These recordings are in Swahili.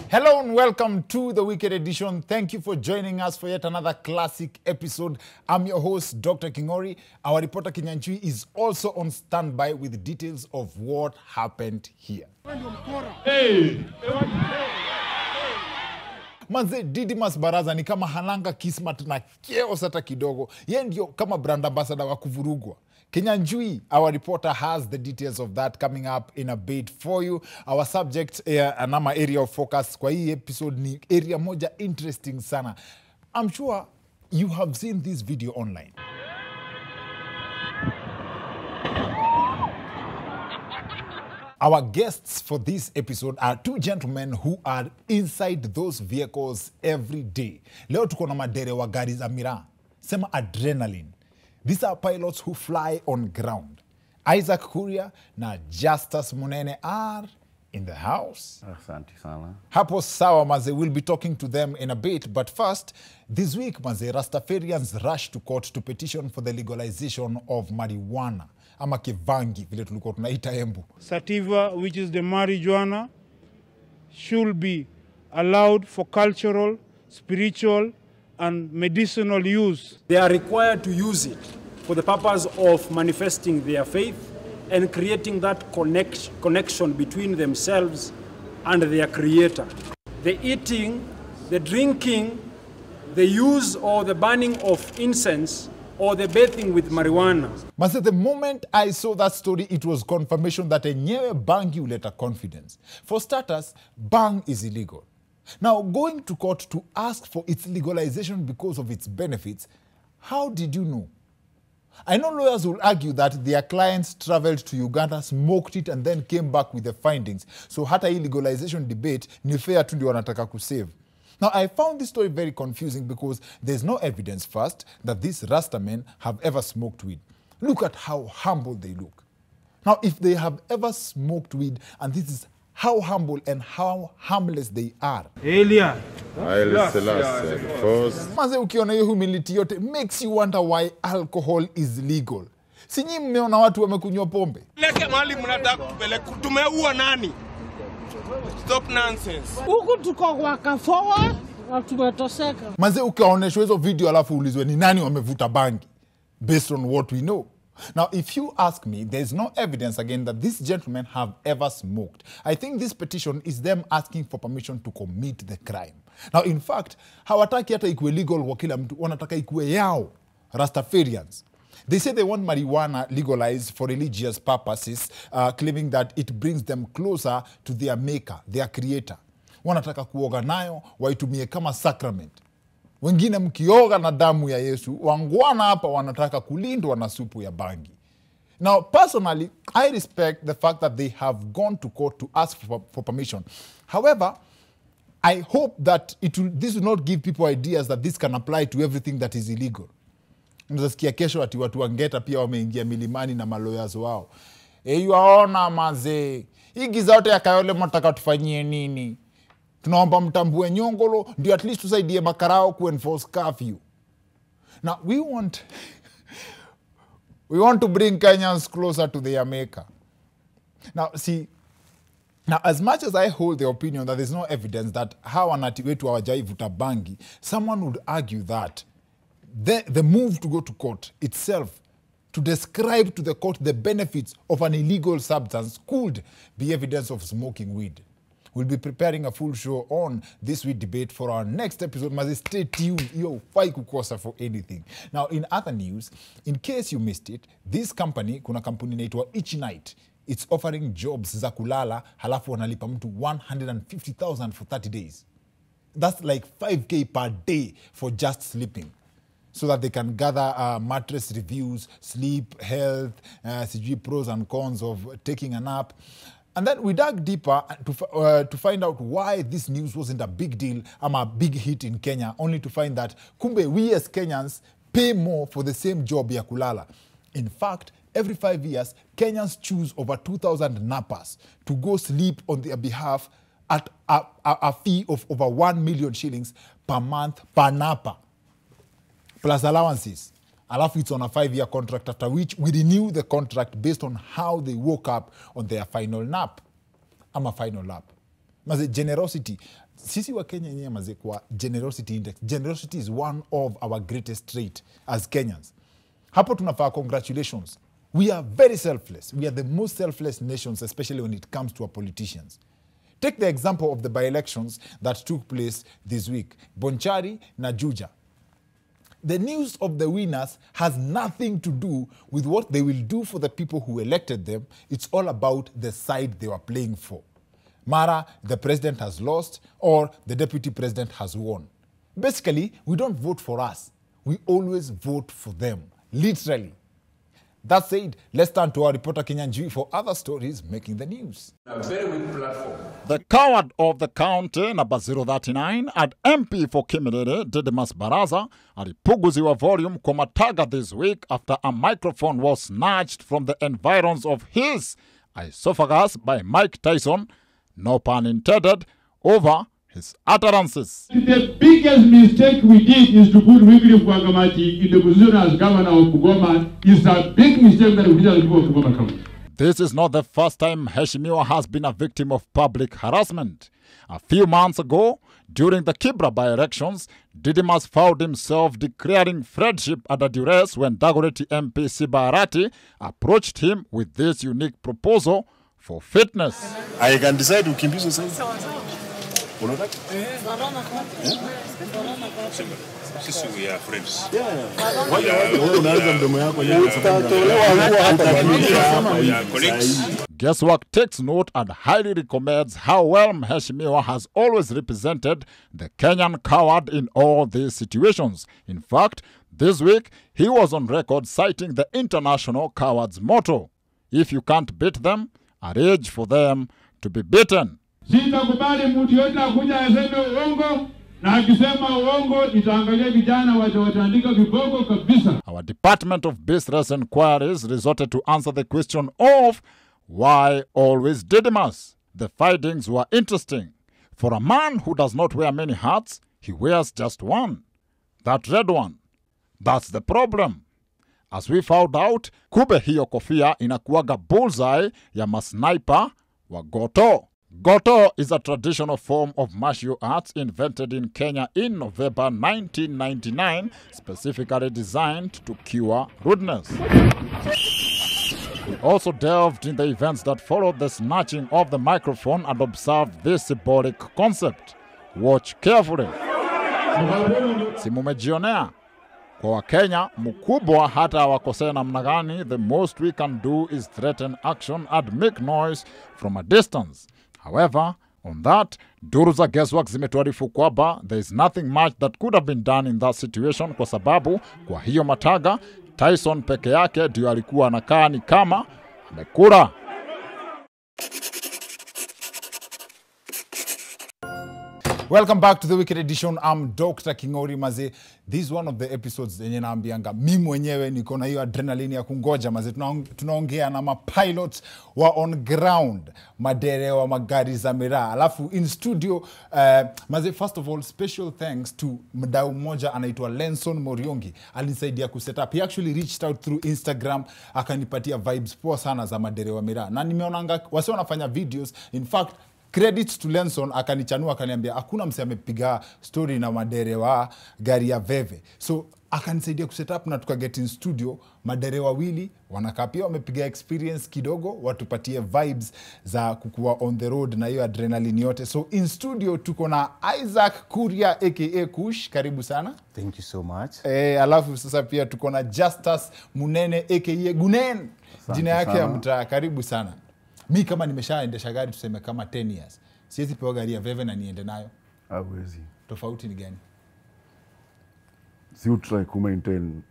Hello and welcome to the Weekend Edition. Thank you for joining us for yet another classic episode. I'm your host, Dr. Kingori. Our reporter Kinyanchui is also on standby with details of what happened here. Hey! Manze Didimas Baraza ni kama hananga kismat na chaos hata kidogo. Yeye ndio kama brand ambassador wa kuvurugwa. Kinyanjui, our reporter, has the details of that coming up in a bit for you. Our subject, anama area of focus kwa hii episode ni area moja interesting sana. I'm sure you have seen this video online. Our guests for this episode are two gentlemen who are inside those vehicles every day. Leo tuko na madere wa gari za Miraa. Sema adrenaline. These are pilots who fly on ground. Isaac Kuria na Justus Munene are in the house. Asante sana. Hapo sawa maze, we'll be talking to them in a bit. But first, this week maze, Rastafarians rushed to court to petition for the legalization of marijuana. Ama kivangi, vile tulikuwa tunaita Embu. Sativa, which is the marijuana, should be allowed for cultural, spiritual, and medicinal use. They are required to use it for the purpose of manifesting their faith and creating that connection between themselves and their creator. The eating, the drinking, the use or the burning of incense or the bathing with marijuana. But the moment I saw that story, it was confirmation that enyewe bangi uleta confidence. For starters, bang is illegal. Now, going to court to ask for its legalization because of its benefits, how did you know? I know lawyers will argue that their clients traveled to Uganda, smoked it, and then came back with the findings. So hata hii legalization debate ni fair tu ndio wanataka kusave. Now, I found this story very confusing because there's no evidence first that these Rasta men have ever smoked weed. Look at how humble they look. Now, if they have ever smoked weed, and this is how humble and how harmless they are. Elia. Maze ukiona hiyo humility yote makes you wonder why alcohol is legal. Sinyi mmeona watu wamekunywa pombe? Leke mahali mnataka kupeleka tumeua nani? Stop nonsense. Huku tuko kwa kafoa na tumetoseka. Maze ukaoneshwa hizo video alafu ulizwe ni nani wamevuta bangi based on what we know. Now, if you ask me, there's no evidence again that these gentlemen have ever smoked. I think this petition is them asking for permission to commit the crime. Now, in fact, hawataki hata ikuwe legal wa kila mtu, wanataka ikuwe yao, Rastafarians. They say they want marijuana legalized for religious purposes, claiming that it brings them closer to their maker, their creator. Wanataka kuoga nayo, waitumie kama sacrament. Wengine mkioga na damu ya Yesu, wangwana hapa wanataka kulindwa na supu ya bangi. Now, personally, I respect the fact that they have gone to court to ask for permission. However, I hope that this will not give people ideas that this can apply to everything that is illegal. Mzasikia kesho ati watu wangeta pia wameingia milimani na maloyas wao. Yuaona maze, hii giza yote ya Kayole mnataka tufanyie nini? Tunaomba mtambue Nyongolo ndio at least tusaidie makarao ku-enforce curfew. Now, we want to bring Kenyans closer to their maker. Now, see, as much as I hold the opinion that there's no evidence that hawa nati wetu hawajaivuta bangi, someone would argue that the move to go to court itself to describe to the court the benefits of an illegal substance could be evidence of smoking weed. We'll be preparing a full show on this week debate for our next episode. Must stay tuned. Yo, fai kukosa for anything. Now, in other news, in case you missed it, this company, kuna kampuni inaitwa Each Night, it's offering jobs za kulala, halafu wanalipa mtu 150,000 for 30 days. That's like 5K per day for just sleeping. So that they can gather mattress reviews, sleep, health, pros and cons of taking a nap. And then we dug deeper to find out why this news wasn't a big deal, a big hit in Kenya, only to find that kumbe we as Kenyans pay more for the same job ya kulala. In fact, every 5 years, Kenyans choose over 2,000 nappers to go sleep on their behalf at a fee of over 1 million shillings per month per napper, plus allowances. Alafu it's on a 5-year contract, after which we renew the contract based on how they woke up on their final nap. I'm a final lap. Maze generosity. Sisi wa Kenya yenyewe maze kwa generosity index. Generosity is one of our greatest trait as Kenyans. Hapo tunafaa congratulations. We are very selfless. We are the most selfless nations, especially when it comes to our politicians. Take the example of the by-elections that took place this week. Bonchari na Juja. The news of the winners has nothing to do with what they will do for the people who elected them. It's all about the side they were playing for. Mara, the president has lost, or the deputy president has won. Basically, we don't vote for us. We always vote for them. Literally. That said, let's turn to our reporter Kenyan Jui for other stories making the news. A very weak platform. The coward of the county, number 039, and MP for Kimilili, Didymus Baraza, alipuguziwa volume kwa mataga this week after a microphone was snatched from the environs of his esophagus by Mike Tyson, no pun intended, over his utterances. The biggest mistake we did is to put Wycliffe Wangamati in the position as governor of Bungoma. It's a big mistake that we did as people of Bungoma County. This is not the first time Heshimiwa has been a victim of public harassment. A few months ago, during the Kibra by-elections, Didymus found himself declaring friendship under duress when Dagoretti MP Siba Arati approached him with this unique proposal for fitness. I can decide to ukimbizo sasa. Unataka? Sisi we are friends. Unaanza mdomo yako Guess what takes note and highly recommends how well Mheshimiwa has always represented the Kenyan coward in all these situations. In fact, this week, he was on record citing the international coward's motto: if you can't beat them, arrange for them to be beaten. Sitakubali mtu yote akuja aseme uongo, na akisema uongo nitaangalia vijana wataandika viboko kabisa. Our Department of Business Inquiries resorted to answer the question of why always Didymus. The findings were interesting. For a man who does not wear many hats, he wears just one. That red one. That's the problem. As we found out, kube hiyo kofia inakuwaga bullseye ya masniper wa goto. Goto is a traditional form of martial arts invented in Kenya in November 1999, specifically designed to cure rudeness. We also delved in the events that followed the snatching of the microphone and observed this symbolic concept. Watch carefully. Si mumejionea? Kwa Wakenya, mkubwa hata wakosea namna gani, the most we can do is threaten action and make noise from a distance. However, on that, duru za guesswork zimetuarifu kwamba there is nothing much that could have been done in that situation kwa sababu kwa hiyo mataga, Tyson peke yake ndio alikuwa anakaa ni kama amekula. Welcome back to the Wicked Edition. I'm Dr. Kingori Maze. This is one of the episodes zenye naambianga mimi mwenyewe niko na hiyo adrenaline ya kungoja maze. Tunaongea na mapilots wa on ground, madere wa magari za Miraa. Alafu in studio maze, first of all, special thanks to mdau mmoja anaitwa Lenson Moriongi. Alinisaidia kuset up. He actually reached out through Instagram, akanipatia vibes poa sana za madere wa Miraa. Na nimeonanga wase wanafanya videos. In fact, credits to Lenson, akanichanua akaniambia hakuna mse amepiga story na madere wa gari ya Veve. So akanisaidia kuset up na tukaget in studio, madere wawili wanakaa pia wamepiga experience kidogo, watupatie vibes za kukua on the road na hiyo adrenaline yote. So in studio tuko na Isaac Kuria aka Kush, karibu sana. Thank you so much. Alafu sasa pia tuko na Justus Munene aka Gunen, jina yake ya mtaa, karibu sana. Mi kama nimeshaendesha gari tuseme kama 10 years, siwezi pewa gari ya Veve na niende nayo. hawezi. Tofauti ni gani? Si try ku maintain,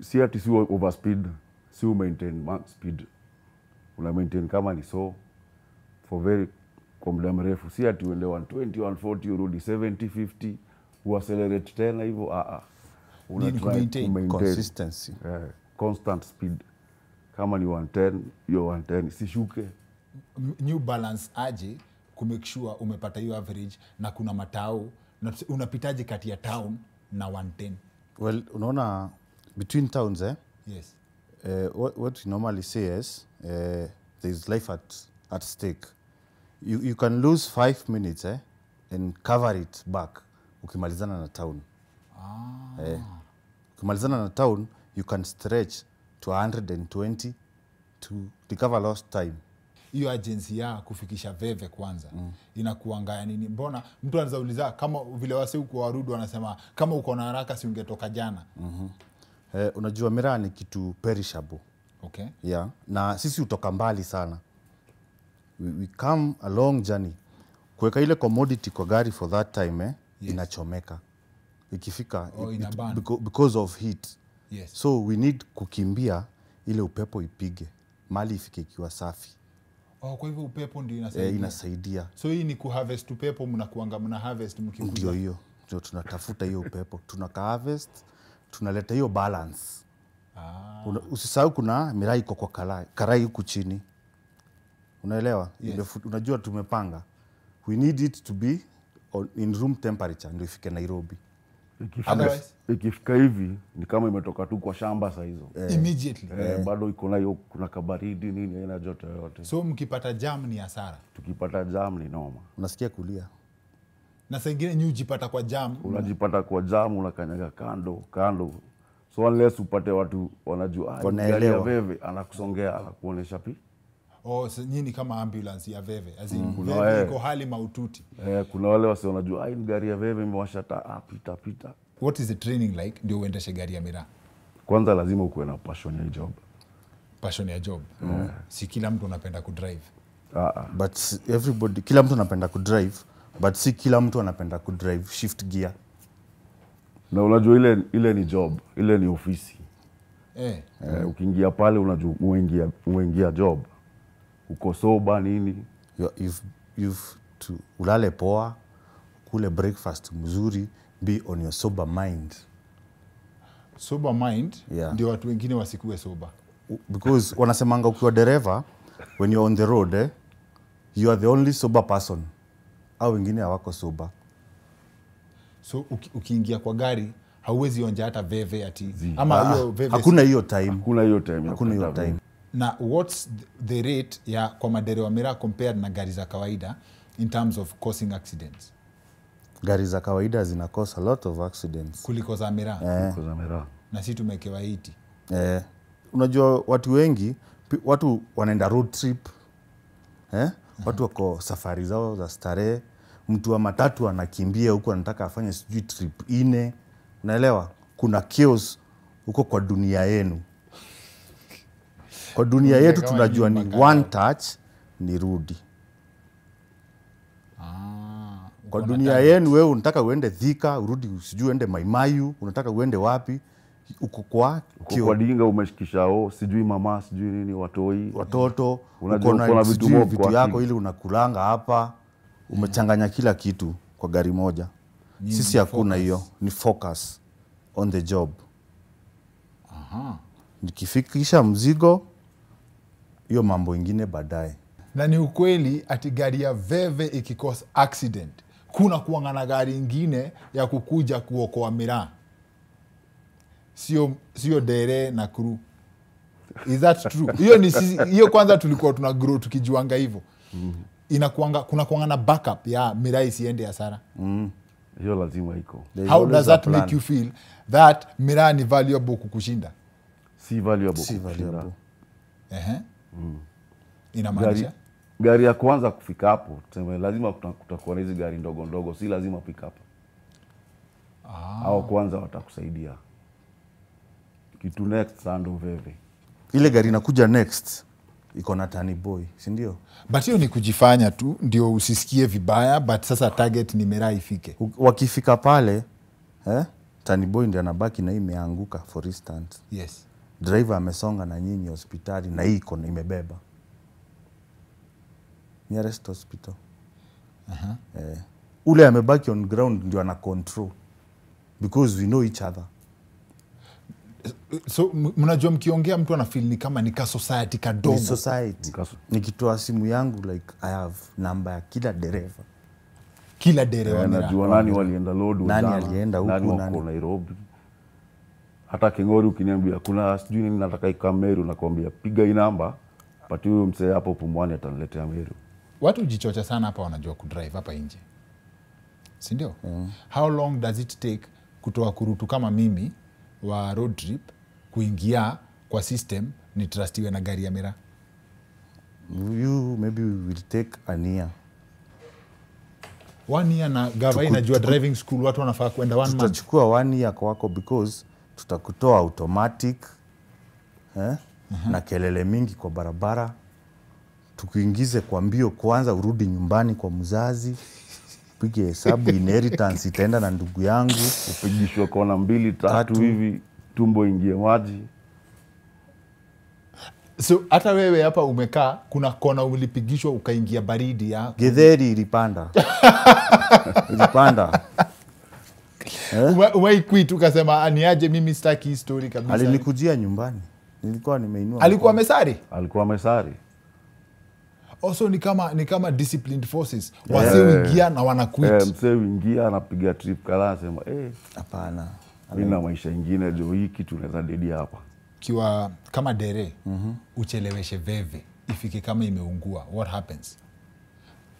si ati si overspeed, si maintain max speed. Una maintain kama ni so for very kwa muda mrefu, si ati uende 120 140 urudi 70 50 uaccelerate tena hivyo. Una try maintain consistency, constant speed. Kama ni 110 yo 110, sishuke. New balance aje kumake sure umepata hiyo average na kuna matao na unapitaje kati ya town na 110? Well, unaona between towns Yes. What we normally say is there is life at stake. You can lose 5 minutes and cover it back ukimalizana na town. Ukimalizana na town, you can stretch to 120 to recover lost time. Hiyo agency ya kufikisha Veve kwanza inakuanga nini? Mbona mtu anaweza uliza kama vile wase huko Warudu wanasema kama uko na haraka si ungetoka jana. Unajua Miraa ni kitu perishable. Okay. Yeah. Na sisi utoka mbali sana. We come a long journey. Kuweka ile commodity kwa gari for that time inachomeka. Ikifika because of heat. Yes. So we need kukimbia ile upepo ipige. Mali ifike ikiwa safi. Kwa hivyo upepo ndio inasaidia. Inasaidia. So hii ni kuharvest upepo, mnakuanga mna harvest mkikuja. Ndio hiyo. Ndio tunatafuta hiyo upepo. Tunaka harvest, tunaleta hiyo balance. Usisahau kuna Miraa iko kwa karai huku chini. Unaelewa? Yes. Unajua tumepanga. We need it to be in room temperature ndio ifike Nairobi. Ikifika hivi ni kama imetoka tu kwa shamba saa hizo. Immediately. Bado iko na hiyo kuna kabaridi nini haina joto yote. So mkipata jam ni hasara. Tukipata jam ni noma. Unasikia kulia. Na saa ingine unajipata kwa jam. Unajipata kwa jam unakanyaga kando. So unless upate watu wanajua gari ya Veve anakusongea anakuonesha pi. So nyinyi kama ambulance ya Veve Veve iko hali maututi. Kuna wale wase wanajua ni gari ya Veve imewasha taa pita. What is the training like ndio uendeshe gari ya Miraa? Kwanza lazima ukuwe na passion ya job. Passion ya job. Si kila mtu anapenda kudrive. But everybody, kila mtu anapenda kudrive, but si kila mtu anapenda kudrive shift gear. Na unajua ile ni job, ile ni ofisi. Ukiingia pale unajua uingia job. Uko soba nini? You've to ulale poa, kule breakfast mzuri, be on your sober mind. Sober mind ndio watu wengine wasikue sober. Because wanasemanga ukiwa dereva, when you're on the road, you are the only sober person. Au wengine hawako sober. So ukiingia kwa gari hauwezi onja hata Veve ati ama hiyo Veve. Hakuna hiyo time. Hakuna hiyo time. Na what's the rate ya kwa madere wa Miraa compared na gari za kawaida in terms of causing accidents? Gari za kawaida zina cause a lot of accidents kuliko za Miraa. Na sisi tumekewa 80. Unajua watu wengi, watu wanaenda road trip. Watu wako safari zao za starehe. Mtu wa matatu anakimbia huko anataka afanye sijui trip 4. Unaelewa? Kuna chaos huko kwa dunia yenu. Kwa dunia yetu tunajua ni one touch ni rudi. Kwa dunia yenu wewe unataka uende Thika, urudi sijui uende Maimayu, unataka uende wapi? Uko kwa Dinga umeshikisha sijui mama sijui nini watoto uko na vitu yako ili unakulanga hapa, umechanganya kila kitu kwa gari moja. Sisi hakuna hiyo, ni focus on the job. Nikifikisha mzigo hiyo mambo ingine baadaye. Na ni ukweli ati gari ya Veve ikikosa accident kuna kuangana gari ingine ya kukuja kuokoa Miraa. Sio dere na crew. Is that true? Hiyo kwanza tulikuwa tuna grow tukijuanga hivyo. Kuna kuangana backup ya Miraa isiende hasara. Hiyo lazima iko. How does that make you feel that Miraa ni valuable kukushinda? Si valuable. Inamaanisha gari ya kwanza kufika hapo, lazima kutakuwa na hizi gari ndogo, si lazima pick up. Hao kwanza watakusaidia. Kitu next sando Veve. Ile gari inakuja next iko na tani boy, si ndio? But hiyo ni kujifanya tu ndio usisikie vibaya, but sasa target ni Miraa ifike. Wakifika pale, tani boy ndio anabaki na imeanguka for instance. Yes. Driver amesonga na nyinyi hospitali na hii iko imebeba. Nearest hospital. Ule amebaki on ground ndio ana control. Because we know each other. So mnajua mkiongea mtu anafeel ni kama ni ka society kadogo. Ni society. Nikitoa simu yangu like I have number ya kila dereva. Kila dereva najua nani walienda load nani alienda huko nani Nairobi. Hata Kingori ukiniambia kuna sijui nini nataka ikameru nakwambia piga hii namba pati huyo msee hapo Pumwani ataniletea Meru. watu jichocha sana hapa wanajua kudrive hapa nje, si ndio? How long does it take kutoa kurutu kama mimi wa road trip kuingia kwa system ni trustiwe na gari ya Miraa? You maybe will take an year. 1 year na gava inajua driving school watu wanafaa kwenda 1 month. Tutachukua 1 year kwako because tutakutoa automatic na kelele mingi kwa barabara, tukuingize kwa mbio kwanza, urudi nyumbani kwa mzazi, pige hesabu inheritance itaenda na ndugu yangu, upigishwe kona 2-3 hivi, tumbo ingie maji. So hata wewe hapa umekaa, kuna kona ulipigishwa ukaingia baridi ya Githeri ilipanda. Ilipanda. Umeiquit ukasema niaje mimi sitaki hii story kabisa. Alinikujia nyumbani. Nilikuwa nimeinua. Alikuwa mesari? Alikuwa mesari. Also ni kama disciplined forces. Wase uingia na wana quit. Mse uingia anapiga trip kadhaa anasema hapana. Mimi na maisha ingine ndio hii kitu naweza dedi hapa. Kiwa kama dere ucheleweshe veve ifike kama imeungua, what happens?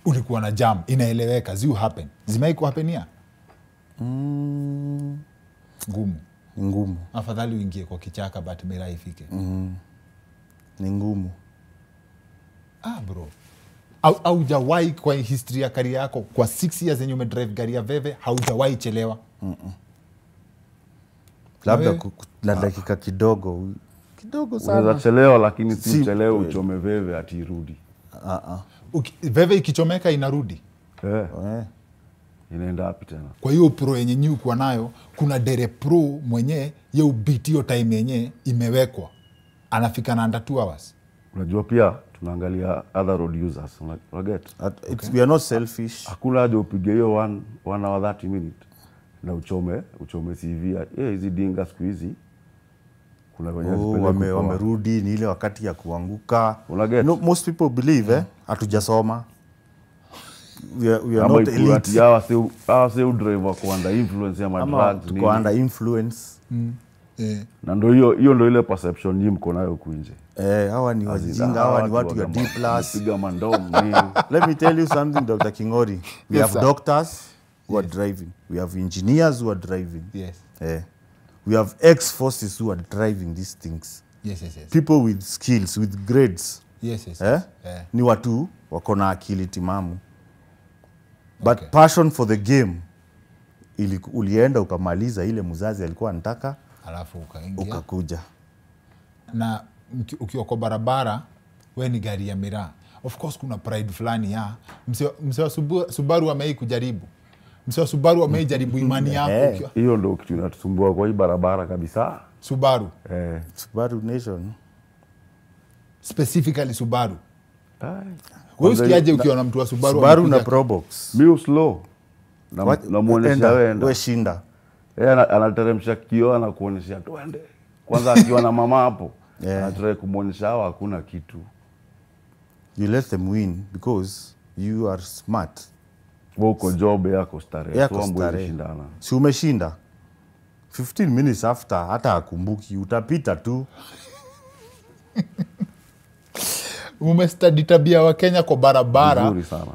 Ulikuwa na jam inaeleweka, ziu happen. Zimeiko happenia? Ngumu. Afadhali uingie kwa kichaka but Miraa ifike. Ni ngumu. Bro. Haujawahi kwa history ya career yako kwa 6 years yenye umedrive gari ya veve haujawahi chelewa? Labda na dakika kidogo sana. Unaweza chelewa lakini si chelewa uchome veve atirudi. Veve ikichomeka inarudi. Inaenda wapi tena? Kwa hiyo pro yenye nyu kwa nayo, kuna dere pro mwenye ye ubiti hiyo time yenye imewekwa. Anafika na under 2 hours. Unajua pia tunaangalia other road users. Unaget? We are not selfish. Hakuna haja upige hiyo 1 hour 30 minutes na uchome CV. Hizi dinga siku hizi kuna wamerudi ni ile wakati ya kuanguka. No, most people believe hatujasoma. We are not elite. Hawa si driver kwa under influence ya drugs ni. Kwa under influence. Na ndio hiyo ndio ile perception nyinyi mko nayo kuinje. Hawa ni wajinga, hawa ni watu ya D+. Piga mandom. Let me tell you something, Dr. Kingori. We have doctors who are driving. We have engineers who are driving. Yes. We have ex-forces who are driving these things. Yes. People with skills, with grades. Yes. Ni watu wako na akili timamu. But passion for the game, ulienda ukamaliza ile mzazi alikuwa anataka, alafu ukaingia ukakuja. Na ukiwa kwa barabara, we ni gari ya Miraa. Of course kuna pride fulani ya mse wa Subaru amei kujaribu. Mse wa Subaru amei jaribu imani yako. Hiyo ndio kitu inatusumbua kwa hii barabara kabisa. Subaru. Subaru Nation. Specifically Subaru. Wewe usikiaje ukiona mtu wa Subaru? Subaru na Probox. Mimi slow. Na muonesha wewe shinda. Anateremsha kioo anakuonesha twende. Kwanza akiwa na mama hapo. Anataka kumuonesha hawa hakuna kitu. You let them win because you are smart. Wako job yako starehe. Shindana. Si umeshinda. 15 minutes after hata akumbuki utapita tu. Umestudy tabia wa Kenya kwa barabara. Nzuri sana.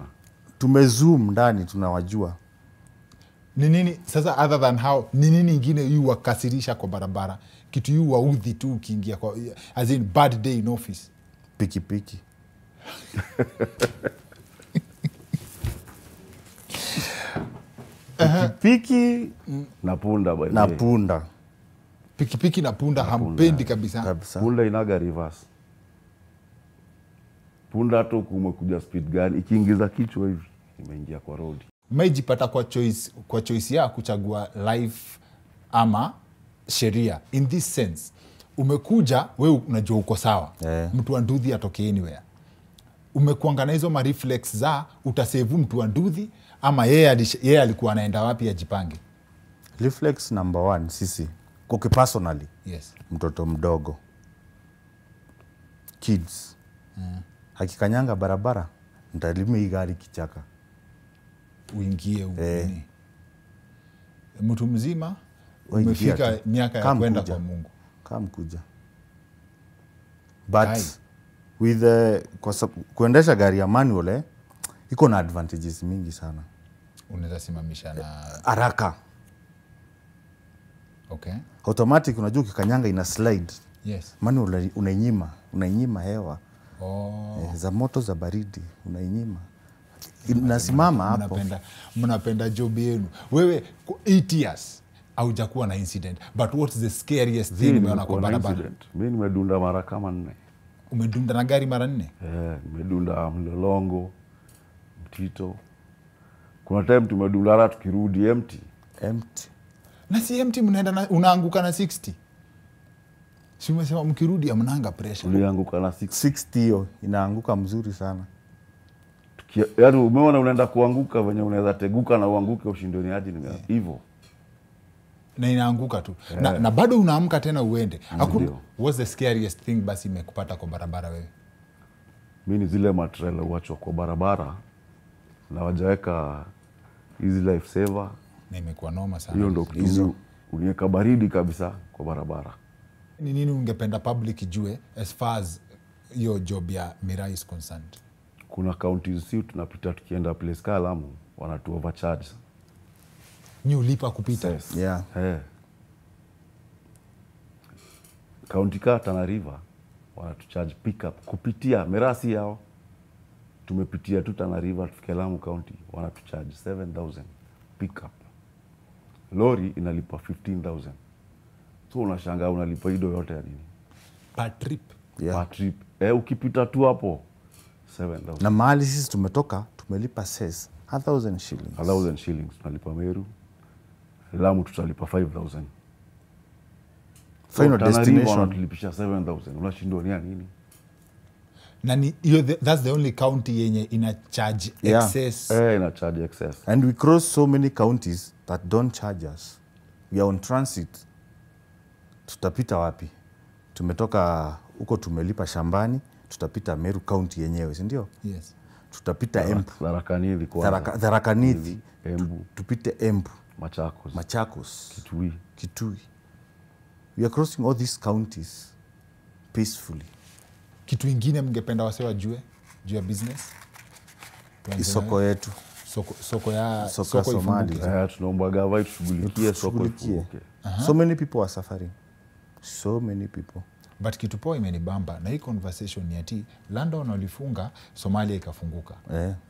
Tumezoom ndani tunawajua. Ni nini sasa other than how ni nini ingine yu wakasirisha kwa barabara? Kitu yu waudhi tu ukiingia kwa as in bad day in office. Piki. Piki na punda by na punda. Piki na punda hampendi kabisa. Punda inaga reverse. Punda tu kumekuja speed gani ikiingiza kichwa hivi imeingia kwa road. Umejipata kwa choice ya kuchagua life ama sheria. In this sense, umekuja wewe unajua uko sawa. Mtu wa nduthi atoke anywhere. Umekuanga na hizo ma reflex za utasevu mtu wa nduthi ama yeye alikuwa anaenda wapi ajipange? Reflex number 1 sisi kwa personally. Yes. Mtoto mdogo. Kids. Hakikanyanga barabara nitalima hii gari kichaka. Uingie mtu mzima umefika miaka ya kwenda kwa Mungu. Kama kuja. But with kuendesha gari ya manual iko na advantages mingi sana. Unaweza simamisha na haraka. Okay. Automatic unajua ukikanyanga ina slide. Yes. Maana unainyima hewa. Oh. Za moto za baridi unainyima. Inasimama hapo. Mnapenda job yenu. Wewe 8 years haujakuwa na incident. But what's the scariest thing umeona kwa barabara? Mimi nimedunda mara kama 4. Umedunda na gari mara 4? Nimedunda Mlolongo, Mtito. Kuna time tumedunda hata tukirudi empty. Na si empty mnaenda unaanguka na 60. Si umesema mkirudi mnaanga pressure. Ulianguka na 60 hiyo inaanguka mzuri sana. Yaani umeona unaenda kuanguka venye unaweza teguka na uanguke ushindoni hadi hivyo. Na inaanguka tu. Na bado unaamka tena uende. What's the scariest thing basi imekupata kwa barabara wewe? Mimi ni zile matrela uachwa kwa barabara na wajaweka hizi life saver. Na imekuwa noma sana. Hiyo ndio hizo uniweka baridi kabisa kwa barabara. Ni nini ungependa public ijue as far as your job ya Miraa is concerned? Kuna counties si tunapita tukienda place kama Lamu wanatu overcharge. Ni ulipa kupita. Yes. Yeah. County ka Tana River wanatucharge pickup kupitia Miraa si yao. Tumepitia tu Tana River tufike Lamu County wanatucharge 7,000 pickup. Lori inalipa 15,000. So unashangaa unalipa hido yote ya nini? Per trip. Yeah. Per trip. Ukipita tu hapo 7,000. Na mahali sisi tumetoka tumelipa cess 1,000 shillings. 1,000 shillings tunalipa Meru. Lamu tutalipa 5,000. Final destination wanatulipisha 7,000. Unashindwa ni nini? Na ni that's the only county yenye ina charge excess. Ina charge excess. And we cross so many counties that don't charge us. We are on transit. Tutapita wapi? Tumetoka huko tumelipa Shambani, tutapita Meru County yenyewe, si ndio? Yes. Tutapita Embu. Tharaka-Nithi kwanza. Tharaka-Nithi. Embu. Tupite Embu. Machakos. Kitui. We are crossing all these counties peacefully. Kitu ingine mngependa wase wajue juu ya business? Soko yetu. Soko ya Somali. Tunaomba gava tushughulikie soko ifunguke. So many people are suffering. So many people. But kitu poa imenibamba na hii conversation ni ati London walifunga, Somalia ikafunguka.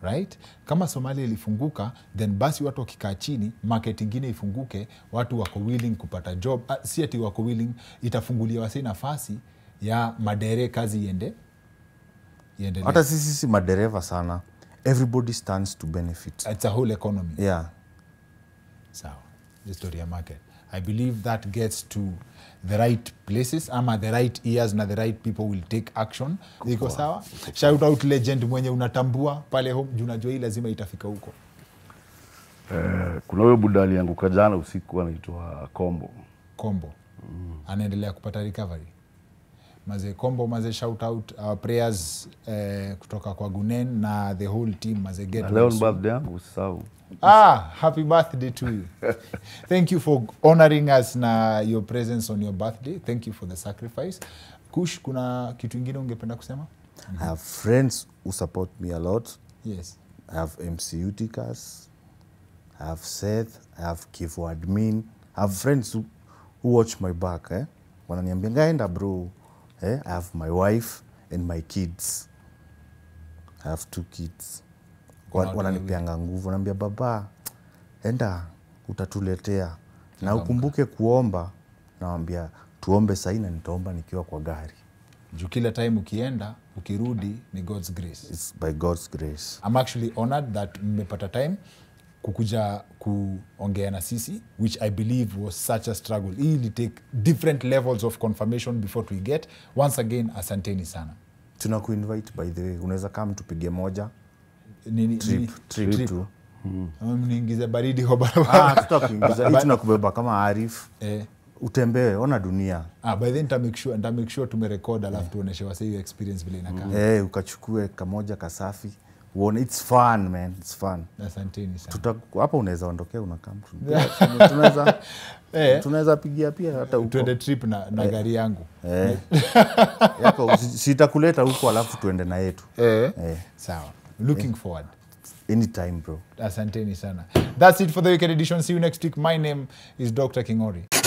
Right? Kama Somalia ilifunguka, then basi watu wakikaa chini, market ingine ifunguke, watu wako willing kupata job. Si ati wako willing, itafungulia wasi nafasi ya madere kazi iende. Hata sisi madereva sana. Everybody stands to benefit. It's a whole economy. Yeah. Sawa. The story ya market. I believe that gets to the right places ama the right ears na the right people will take action. Iko sawa? Shout out legend mwenye unatambua pale home juu unajua hii lazima itafika huko. Kuna huyo buda alianguka jana usiku anaitwa Kombo. Anaendelea kupata recovery. Maze shout out our prayers kutoka kwa Gunen na the whole team maze get well. Leo birthday yangu usisahau. Happy birthday to you. Thank you for honoring us na your presence on your birthday. Thank you for the sacrifice. Kush, kuna kitu ingine ungependa kusema? I have friends who support me a lot. Yes. I have MC Utikas. I have Seth. I have Kifu Admin. I have friends who watch my back. Wananiambia ngaenda bro. I have my wife and my kids. I have 2 kids. Wananipeanga nguvu, wananiambia baba, enda utatuletea. Na ukumbuke kuomba, naambia tuombe sasa na nitaomba nikiwa kwa gari. Juu kila time ukienda, ukirudi ni God's grace. It's by God's grace. I'm actually honored that mmepata time kukuja kuongea na sisi, which I believe was such a struggle. Ili take different levels of confirmation before we get. Once again, asanteni sana. Tunakuinvite by the way. Unaweza kama tupige moja. Trip tu. Mniingize baridi kwa barabara. Tutakuingiza. Hii tunakubeba kama Arif. Utembee, ona dunia. By then nita make sure tumerecord alafu tuoneshe wase hiyo experience vile inakaa. Ukachukue kamoja kasafi. Uone, it's fun man, it's fun. Asanteni sana. Hapa unaweza ondokea unakaa. Tunaweza pigia pia hata huko. Tuende trip na gari yangu. Yako sitakuleta huko alafu tuende na yetu. Sawa. Looking forward. anytime bro. Asanteni sana. That's it for the weekend edition. See you next week. My name is Dr. Kingori.